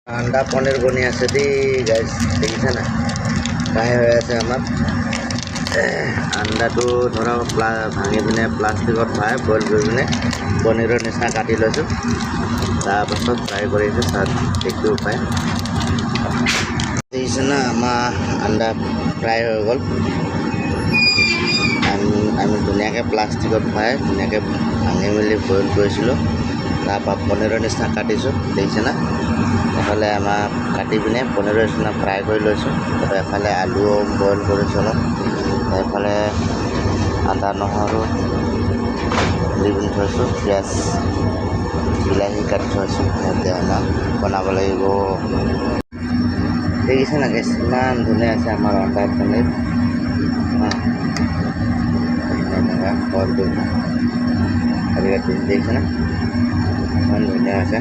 আন্ডা পনিৰ বনি আছে দেই গাইজ দেখিছে না ফ্ৰাই হৈ আছে আমাৰ আন্ডাটো ধৰক ভাঙি পিনে প্লাষ্টিকত ভৰাই বইল কৰি পিনে পনীৰৰ নিচিনা কাটি লৈছোঁ তাৰপাছত ফ্ৰাই কৰিছোঁ তাত দেখিব পায় দেখিছে না আমাৰ আন্ডা ফ্ৰাই হৈ গ'ল আমি ধুনীয়াকৈ প্লাষ্টিকত ভৰাই ধুনীয়াকৈ ভাঙি মেলি বইল কৰিছিলোঁ তাৰপৰা পনীৰৰ নিচিনা কাটিছোঁ দেখিছে না এফালে আমাৰ কাটি পিনে পনীৰৰ নিচিনা ফ্ৰাই কৰি লৈছোঁ তাৰপৰা এফালে আলুও বইল কৰিছোঁ অলপ এফালে আদা নহৰু দি পিনি থৈছোঁ পিঁয়াজ বিলাহী কাটি থৈছোঁ এতিয়া আমাৰ বনাব লাগিব দেখিছে না গেছ ইমান ধুনীয়া আছে আমাৰ আন্ডা পনীৰ বইল কৰি আজিকালি দেখিছে না ইমান ধুনীয়া আছে